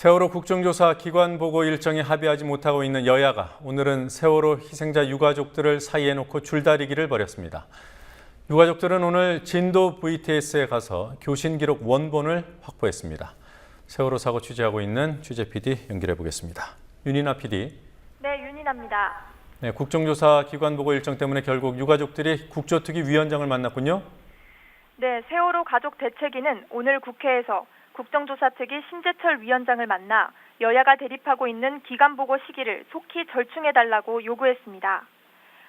세월호 국정조사 기관 보고 일정에 합의하지 못하고 있는 여야가 오늘은 세월호 희생자 유가족들을 사이에 놓고 줄다리기를 벌였습니다. 유가족들은 오늘 진도 VTS에 가서 교신 기록 원본을 확보했습니다. 세월호 사고 취재하고 있는 취재 PD 연결해 보겠습니다. 윤이나 PD. 네, 윤이나입니다. 네, 국정조사 기관 보고 일정 때문에 결국 유가족들이 국조특위 위원장을 만났군요. 네, 세월호 가족 대책위는 오늘 국회에서 국정조사특위 심재철 위원장을 만나 여야가 대립하고 있는 기간 보고 시기를 속히 절충해달라고 요구했습니다.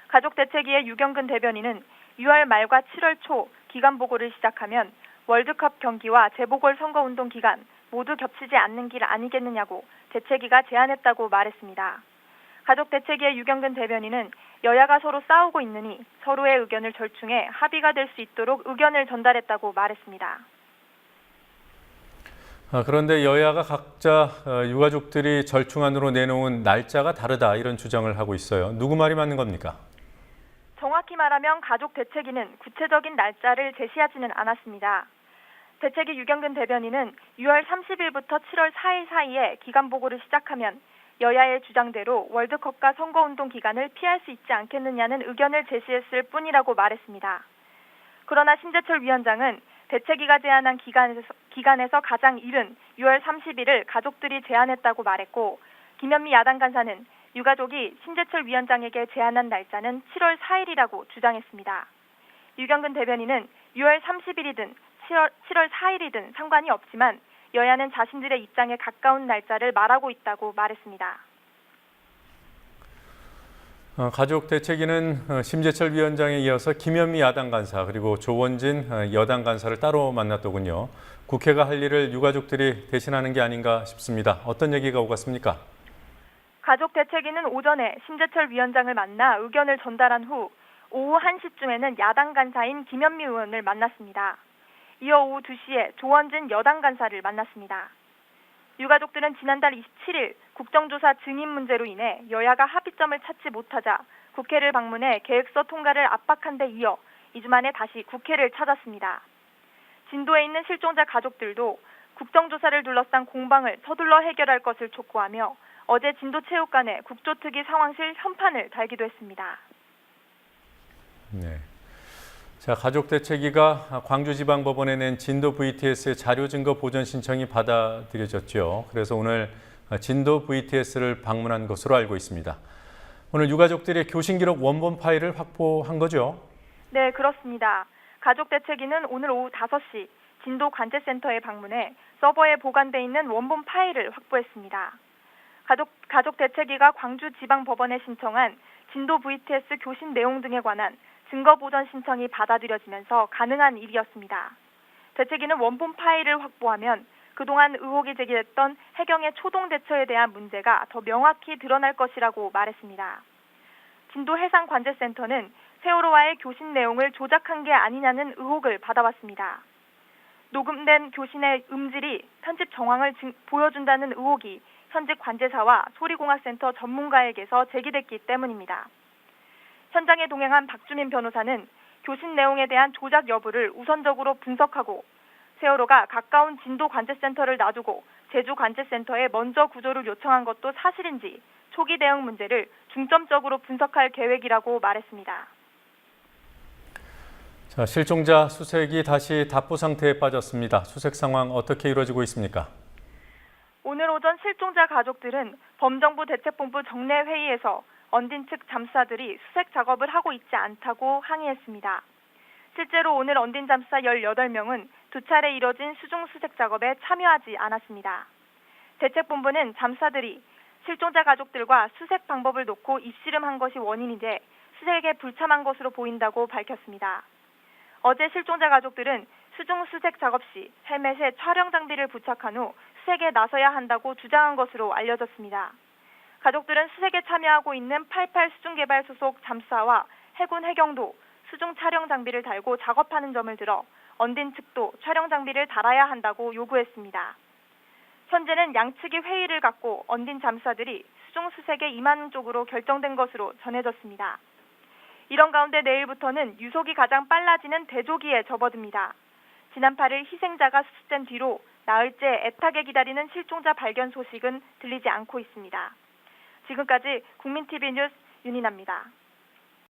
가족대책위의 유경근 대변인은 6월 말과 7월 초 기간 보고를 시작하면 월드컵 경기와 재보궐선거운동 기간 모두 겹치지 않는 길 아니겠느냐고 대책위가 제안했다고 말했습니다. 가족대책위의 유경근 대변인은 여야가 서로 싸우고 있느니 서로의 의견을 절충해 합의가 될 수 있도록 의견을 전달했다고 말했습니다. 그런데 여야가 각자 유가족들이 절충안으로 내놓은 날짜가 다르다 이런 주장을 하고 있어요. 누구 말이 맞는 겁니까? 정확히 말하면 가족대책위는 구체적인 날짜를 제시하지는 않았습니다. 대책위 유경근 대변인은 6월 30일부터 7월 4일 사이에 기간 보고를 시작하면 여야의 주장대로 월드컵과 선거운동 기간을 피할 수 있지 않겠느냐는 의견을 제시했을 뿐이라고 말했습니다. 그러나 심재철 위원장은 대책위가 제안한 기간에서 가장 이른 6월 30일을 가족들이 제안했다고 말했고, 김현미 야당 간사는 유가족이 심재철 위원장에게 제안한 날짜는 7월 4일이라고 주장했습니다. 유경근 대변인은 6월 30일이든 7월 4일이든 상관이 없지만 여야는 자신들의 입장에 가까운 날짜를 말하고 있다고 말했습니다. 가족대책위는 심재철 위원장에 이어서 김현미 야당 간사 그리고 조원진 여당 간사를 따로 만났더군요. 국회가 할 일을 유가족들이 대신하는 게 아닌가 싶습니다. 어떤 얘기가 오갔습니까? 가족대책위는 오전에 심재철 위원장을 만나 의견을 전달한 후 오후 1시쯤에는 야당 간사인 김현미 의원을 만났습니다. 이어 오후 2시에 조원진 여당 간사를 만났습니다. 유가족들은 지난달 27일 국정조사 증인 문제로 인해 여야가 합의점을 찾지 못하자 국회를 방문해 계획서 통과를 압박한 데 이어 2주 만에 다시 국회를 찾았습니다. 진도에 있는 실종자 가족들도 국정조사를 둘러싼 공방을 서둘러 해결할 것을 촉구하며 어제 진도체육관에 국조특위 상황실 현판을 달기도 했습니다. 네. 자, 가족대책위가 광주지방법원에 낸 진도 VTS의 자료 증거 보전 신청이 받아들여졌죠. 그래서 오늘 진도 VTS를 방문한 것으로 알고 있습니다. 오늘 유가족들의 교신 기록 원본 파일을 확보한 거죠? 네, 그렇습니다. 가족대책위는 오늘 오후 5시 진도 관제센터에 방문해 서버에 보관돼 있는 원본 파일을 확보했습니다. 가족대책위가 광주지방법원에 신청한 진도 VTS 교신 내용 등에 관한 증거 보전 신청이 받아들여지면서 가능한 일이었습니다. 대책위는 원본 파일을 확보하면 그동안 의혹이 제기됐던 해경의 초동 대처에 대한 문제가 더 명확히 드러날 것이라고 말했습니다. 진도 해상관제센터는 세월호와의 교신 내용을 조작한 게 아니냐는 의혹을 받아왔습니다. 녹음된 교신의 음질이 편집 정황을 보여준다는 의혹이 현직 관제사와 소리공학센터 전문가에게서 제기됐기 때문입니다. 현장에 동행한 박주민 변호사는 교신 내용에 대한 조작 여부를 우선적으로 분석하고 세월호가 가까운 진도 관제센터를 놔두고 제주 관제센터에 먼저 구조를 요청한 것도 사실인지 초기 대응 문제를 중점적으로 분석할 계획이라고 말했습니다. 자, 실종자 수색이 다시 답보 상태에 빠졌습니다. 수색 상황 어떻게 이루어지고 있습니까? 오늘 오전 실종자 가족들은 범정부 대책본부 정례 회의에서 언딘 측 잠수사들이 수색 작업을 하고 있지 않다고 항의했습니다. 실제로 오늘 언딘 잠수사 18명은 두 차례 이뤄진 수중 수색 작업에 참여하지 않았습니다. 대책본부는 잠수사들이 실종자 가족들과 수색 방법을 놓고 입씨름한 것이 원인인데 수색에 불참한 것으로 보인다고 밝혔습니다. 어제 실종자 가족들은 수중 수색 작업 시 헬멧에 촬영 장비를 부착한 후 수색에 나서야 한다고 주장한 것으로 알려졌습니다. 가족들은 수색에 참여하고 있는 88 수중개발 소속 잠수사와 해군 해경도 수중 촬영 장비를 달고 작업하는 점을 들어 언딘 측도 촬영 장비를 달아야 한다고 요구했습니다. 현재는 양측이 회의를 갖고 언딘 잠수사들이 수중 수색에 임하는 쪽으로 결정된 것으로 전해졌습니다. 이런 가운데 내일부터는 유속이 가장 빨라지는 대조기에 접어듭니다. 지난 8일 희생자가 수습된 뒤로 나흘째 애타게 기다리는 실종자 발견 소식은 들리지 않고 있습니다. 지금까지 국민TV 뉴스 윤인아입니다.